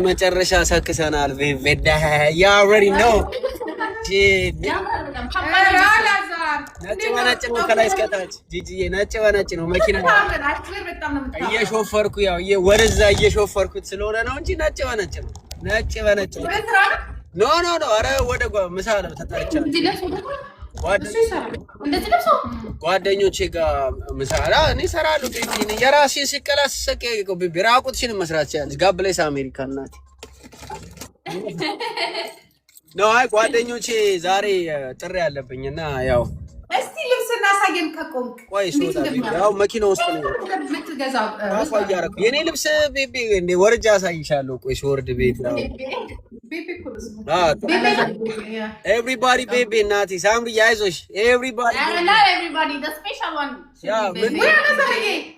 በመጨረሻ ሰክሰናል። ቬዳ you already know ነጭ በነጭ ነው ከላይ እስከታች ጂጂዬ ነጭ በነጭ ነው መኪና እየሾፈርኩ ያው ወደዛ እየሾፈርኩት ስለሆነ ነው እንጂ ነጭ በነጭ ነው ነጭ በነጭ ኖ አረ ወደ ምሳ ነው ተጣልቻለሁ ጓደኞቼ ጋር ምሳራ እኔ ሰራሉ ቢቢኒ የራሴ ሲቀላሰቀ ቢራቁትሽን መስራት ይችላል ጋብሌስ አሜሪካ እናት ነው አይ ጓደኞቼ ዛሬ ጥሪ ያለብኝና ያው እስቲ ልብስና ሳይን ከቆምክ ቆይ ሶታ ያው መኪና ውስጥ ነው የምትገዛው አፋያረኩ የኔ ልብስ ቤቢ እንደ ወርጃ ሳይሻለው ቆይ ሶርድ ቤት ነው ቤቢ ኩልስ everybody baby እናቴ ሳምሪ ያይዞሽ everybody everybody the special one ያ ምን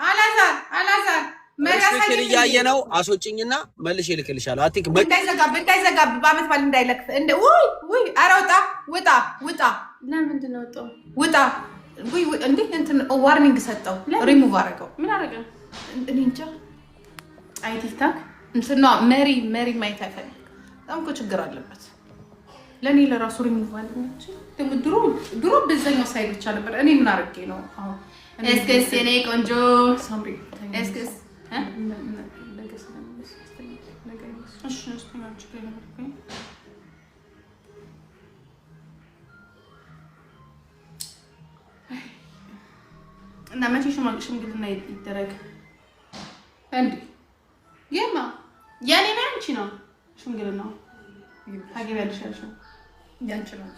አላዛር መራሳኝ ያየነው አሶጭኝና መልሽ ይልክልሻለሁ አቲክ እንዳይዘጋብ ባመት ባል እንዳይለክፍ እንደ ውይ አራውጣ ውጣ ለምንድን ነው ወጣው ውጣ ውይ እንዴ እንትን ዋርኒንግ ሰጠው ሪሙቭ አረገው ምን አረገ እኔ እንጃ አይ ቲክታክ እንትና መሪ ማይት አይፈልግ በጣም እኮ ችግር አለበት ለኔ ለራሱ ሪሙቭ አለች ድሮ በዛኛው ሳይድ ብቻ ነበር እኔ ምን አረጌ ነው አሁን እስከስ የኔ ቆንጆ ሳምሪ እስከስ እና መቼ ሽምግልና ይደረግ እንዴ የማ ያኔ ነው አንቺ ነው ሽምግልናው ታገቢያለሽ ያልሽው ያንቺ ነው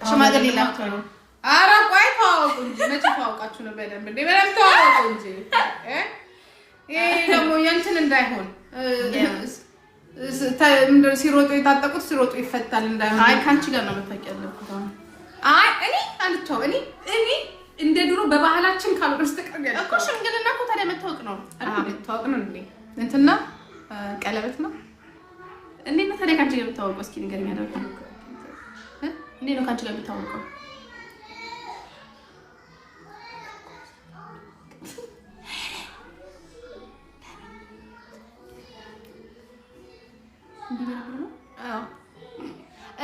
ሽማግሌ ላክቶ ነው ኧረ ቆይ ተዋወቁ እንጂ መቼ ተዋወቃችሁ ነው በደንብ ተዋወቁ እንጂ ይሄ ደግሞ ያንቺን እንዳይሆን ሲሮጡ የታጠቁት ሲሮጡ ይፈታል እንዳይሆን አይ ካንቺ ጋር ነው መታቀለብኩት አይ እኔ እንደ ድሮ በባህላችን ካልሆነ በስተቀር ያለው እኮ ሽምግልና እኮ ታዲያ መታወቅ ነው መታወቅ ነው እንዴ እንትና ቀለበት ነው እንዴ ነው ታዲያ ካንቺ ጋር የምታወቀው እስኪ ንገረኝ አደረኩ እንዴ ነው ካንቺ ጋር የምታወቀው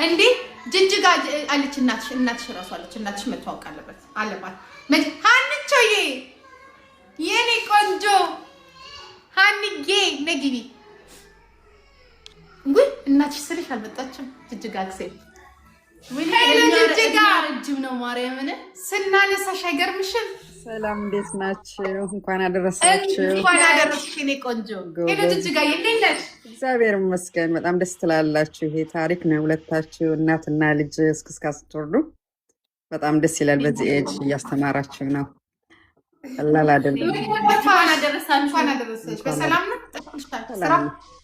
እንዴ ጅጅጋ አለች እናትሽ ራሱ አለች እናትሽ መታወቅ አለባት ሀንቾዬ የኔ ቆንጆ ሀንዬ ነግቢ ወይ እናትሽ ስልሽ አልመጣችም ጅጅጋ አክሴ ወይ ጅጅጋ ረጅም ነው ማርያምን ስናነሳሽ አይገርምሽም ሰላም እንዴት ናችሁ እንኳን አደረሳችሁ እንኳን አደረስሽ የኔ ቆንጆ ሄሎ ጅጅጋ እንዴት ነሽ እግዚአብሔር ይመስገን በጣም ደስ ትላላችሁ ይሄ ታሪክ ነው ሁለታችሁ እናትና ልጅ እስከ ስትወርዱ በጣም ደስ ይላል በዚህ ኤጅ እያስተማራችሁ ነው አላላ አይደለም እንኳን አደረሳችሁ በሰላም ነው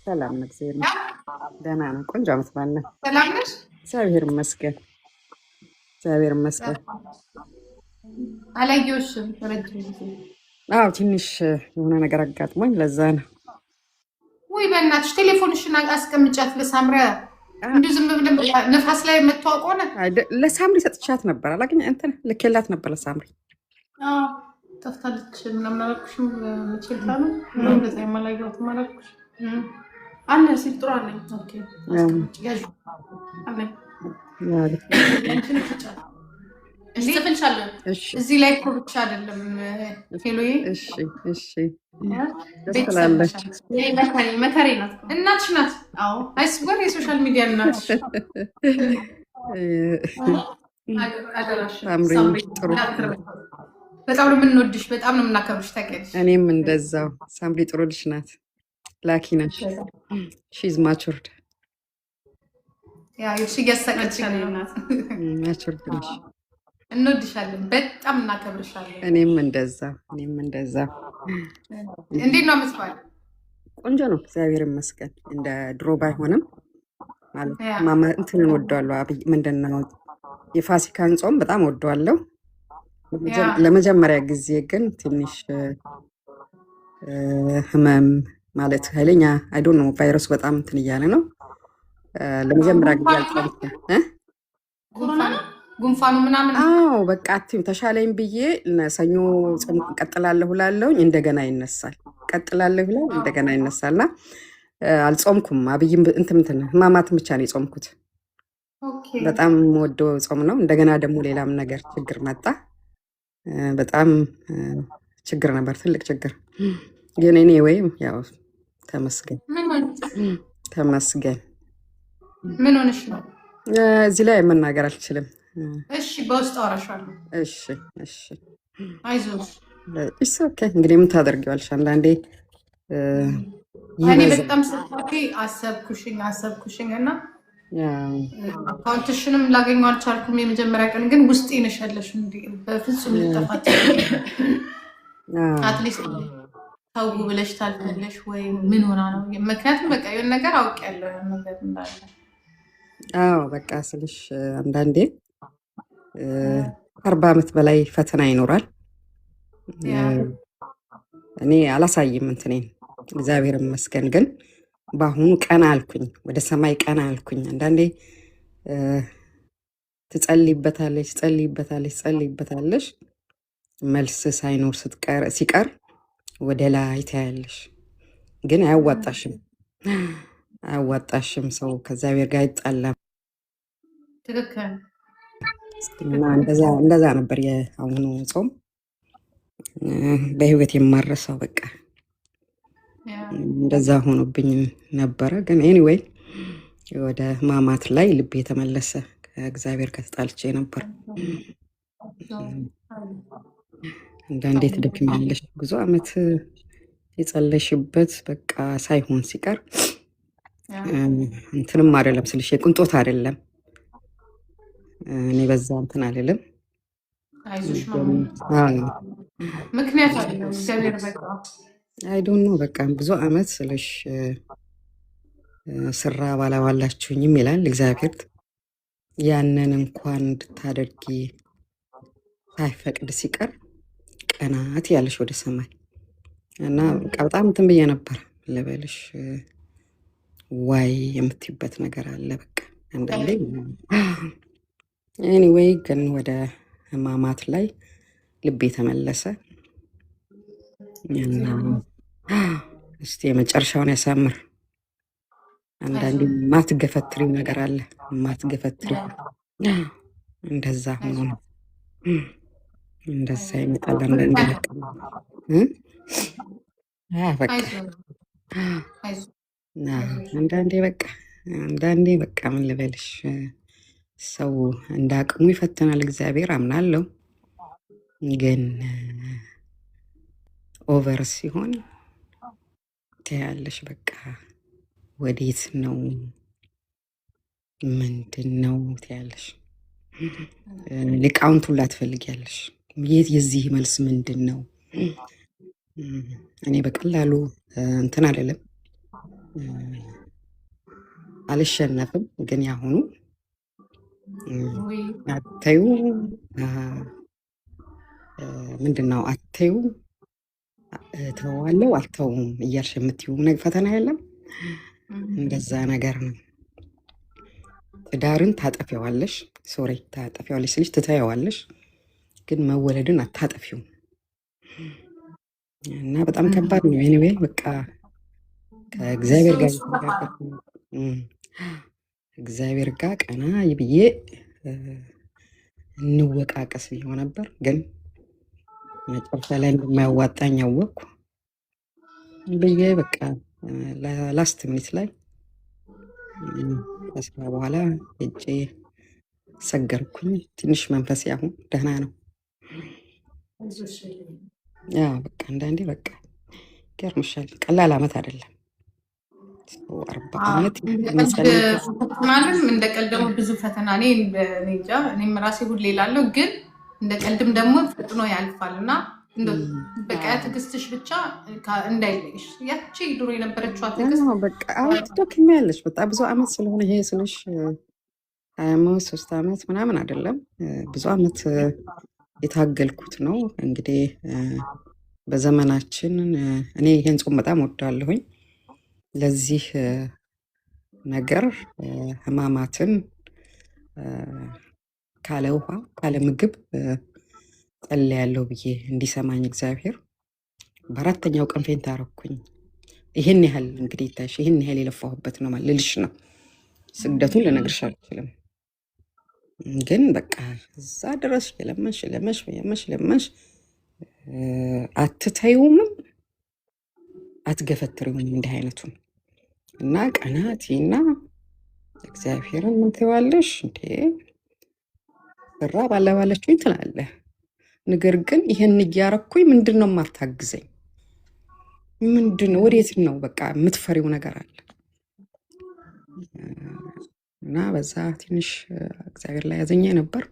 ሰላም ነው እግዚአብሔር ደህና ነው ቆንጆ አመት በዓል ነው ሰላም ነሽ እግዚአብሔር ይመስገን አላየሁሽም ረጅም ጊዜ አዎ ትንሽ የሆነ ነገር አጋጥሞኝ ለዛ ነው ወይ በእናትሽ ቴሌፎንሽን አስቀምጫት ለሳምሪያ እንዴ ዝም ብለን ነፋስ ላይ መተዋወቅ ሆነ ለሳምሪ ሰጥቻት ነበር አላገኝ እንትን ልኬላት ነበር ለሳምሪ ጠፍታለች ምናምን አላልኩሽም መቼልታ ነው እንደዛ የማላየሁት ማላልኩሽ አለ ሲል ጥሩ አለኝ ኦኬ ያዥ አለኝ እዚህ ላይ እኮ ብቻ አይደለም ሄሎዬ እሺ ደስላለች መከሬ ናት እናትሽ ናት አዎ አይስበር የሶሻል ሚዲያ እናትሽ ሳምሪ ጥሩ በጣም ነው የምንወድሽ በጣም ነው የምናከብርሽ ታውቂያለሽ እኔም እንደዛው ሳምሪ ጥሩ ልጅ ናት ላኪ ነች ሺዝ ማቹርድ ያ እሺ ገሰቀች ናት ማቹርድ ነች እንወድሻለን በጣም እናከብርሻለን እኔም እንደዛ እንዴት ነው መስፋል ቆንጆ ነው እግዚአብሔር ይመስገን እንደ ድሮ ባይሆንም ማለት ማማ እንትን ወደዋለሁ አብይ ምንድነው የፋሲካን ጾም በጣም ወደዋለሁ ለመጀመሪያ ጊዜ ግን ትንሽ ህመም ማለት ኃይለኛ አይ ዶንት ኖ ቫይረስ በጣም እንትን እያለ ነው ለመጀመሪያ ጊዜ አልጣልኩ ጉንፋኑ ምናምን አዎ በቃ አትም ተሻለኝ ብዬ ሰኞ ቀጥላለሁ ላለውኝ እንደገና ይነሳል ቀጥላለሁ ብለው እንደገና ይነሳልና አልጾምኩም። አብይም እንትን ህማማትን ብቻ ነው የጾምኩት። በጣም ወዶ ጾም ነው። እንደገና ደግሞ ሌላም ነገር ችግር መጣ። በጣም ችግር ነበር፣ ትልቅ ችግር። ግን እኔ ወይም ያው ተመስገን ተመስገን። ምን ሆነሽ ነው? እዚህ ላይ መናገር አልችልም። እሺ፣ በውስጥ አወራሻለሁ። እሺ እሺ፣ አይዞሽ። እሺ ኦኬ። እንግዲህ ምን ታደርጊዋለሽ? አንዳንዴ እኔ በጣም ስልኬ አሰብኩሽኝ እና አካውንትሽንም ላገኘው አልቻልኩም። የመጀመሪያ ቀን ግን ውስጤ ነሽ ያለሽ። በፍጹም ልጠፋት አትሊስት ተው ብለሽ ታልፈለሽ ወይ ምን ሆና ነው? ምክንያቱም በቃ የሆነ ነገር አውቄያለሁ ነገር እንዳለ። አዎ በቃ ስልሽ አንዳንዴ 40 ዓመት በላይ ፈተና ይኖራል። እኔ አላሳይም እንትኔን እግዚአብሔር ይመስገን። ግን በአሁኑ ቀና አልኩኝ፣ ወደ ሰማይ ቀና አልኩኝ። አንዳንዴ ትጸልይበታለሽ፣ መልስ ሳይኖር ሲቀር ወደ ላይ ታያለሽ። ግን አያዋጣሽም። ሰው ከእግዚአብሔር ጋር ይጣላም። ትክክል። እንደዛ ነበር የአሁኑ ጾም በህይወት የማረሳው። በቃ እንደዛ ሆኖብኝ ነበረ። ግን ኤኒዌይ ወደ ህማማት ላይ ልቤ የተመለሰ ከእግዚአብሔር ጋር ተጣልቼ ነበር። አንዳንዴ ትደክሚያለሽ፣ ብዙ ዓመት የጸለሽበት በቃ ሳይሆን ሲቀር እንትንም አይደለም ስልሽ የቅንጦት አይደለም። እኔ በዛ እንትን አይደለም። ምክንያት አይደለም እግዚአብሔር በቃ አይዶን ነው በቃ ብዙ ዓመት ስልሽ ስራ ባላዋላችሁኝም ይላል እግዚአብሔር። ያንን እንኳን እንድታደርጊ ሳይፈቅድ ሲቀር ቀናት ያለሽ ወደ ሰማይ እና በቃ በጣም እንትን ብዬ ነበር ልበልሽ። ዋይ የምትይበት ነገር አለ በቃ አንዳንዴ። ኤኒዌይ ግን ወደ ህማማት ላይ ልቤ ተመለሰ እና እስቲ የመጨረሻውን ያሳምር። አንዳንዴ ማትገፈትሪው ነገር አለ፣ ማትገፈትሪው እንደዛ ሆኖ ነው እንደዛ ይመጣል። አንዳንዴ በቃ ምን ልበልሽ፣ ሰው እንደ አቅሙ ይፈትናል እግዚአብሔር አምናለሁ። ግን ኦቨር ሲሆን ትያለሽ በቃ ወዴት ነው ምንድን ነው ትያለሽ። ሊቃውንቱን ላትፈልጊያለሽ። የዚህ መልስ ምንድን ነው? እኔ በቀላሉ እንትን አይደለም አልሸነፍም። ግን ያሁኑ አተዩ ምንድን ነው አተዩ ተዋለው አልተውም እያልሽ የምትይው ፈተና የለም። እንደዛ ነገር ነው። ትዳርን ታጠፊዋለሽ፣ ታጠፊዋለሽ ስልሽ ትታየዋለሽ፣ ግን መወለድን አታጠፊው እና በጣም ከባድ ነው። ኤኒዌይ በቃ ከእግዚአብሔር ጋር ቀና ብዬ እንወቃቀስ ብዬው ነበር። ግን መጨረሻ ላይ እንደማያዋጣኝ አወቅኩ ብዬ በቃ ላስት ሚኒት ላይ ከስራ በኋላ ሄጄ ሰገርኩኝ። ትንሽ መንፈሴ አሁን ደህና ነው። ያው በቃ አንዳንዴ በቃ ይገርምሻል፣ ቀላል ዓመት አይደለም 40 ዓመት ማለት እንደ ቀልድ ደግሞ ብዙ ፈተና እኔም ራሴ ሁሌ እላለሁ። ግን እንደ ቀልድም ደግሞ ፈጥኖ ያልፋል እና በቃ ትዕግስትሽ ብቻ እንዳይለይሽ። ያቺ ድሮ የነበረችዋ ትዕግስት በቃ አሁን ትደክሚያለሽ። በጣም ብዙ ዓመት ስለሆነ ይሄ ስልሽ 23 ዓመት ምናምን አይደለም፣ ብዙ ዓመት የታገልኩት ነው። እንግዲህ በዘመናችን እኔ ይሄን ጾም በጣም ወዳለሁኝ። ለዚህ ነገር ህማማትን ካለ ውሃ ካለ ምግብ ጸልያለሁ ብዬ እንዲሰማኝ እግዚአብሔር በአራተኛው ቀን ፌንት አደረኩኝ። ይሄን ያህል እንግዲህ ታሽ ይሄን ያህል የለፋሁበት ነው ማለት ልልሽ ነው። ስግደቱን ልነግርሽ አልችልም፣ ግን በቃ እዛ ድረስ ለመሽ አትተይውምም አትገፈትሪውም እንዲህ አይነቱን እና ቀናቲና እግዚአብሔርን ምን ትይዋለሽ እንዴ ብራ ባለባለችኝ ትላለህ። ነገር ግን ይሄን እያረኩኝ ምንድነው የማታግዘኝ? ምንድነው ወዴት ነው በቃ የምትፈሪው ነገር አለ እና በዛ ትንሽ እግዚአብሔር ላይ ያዘኘ ነበር።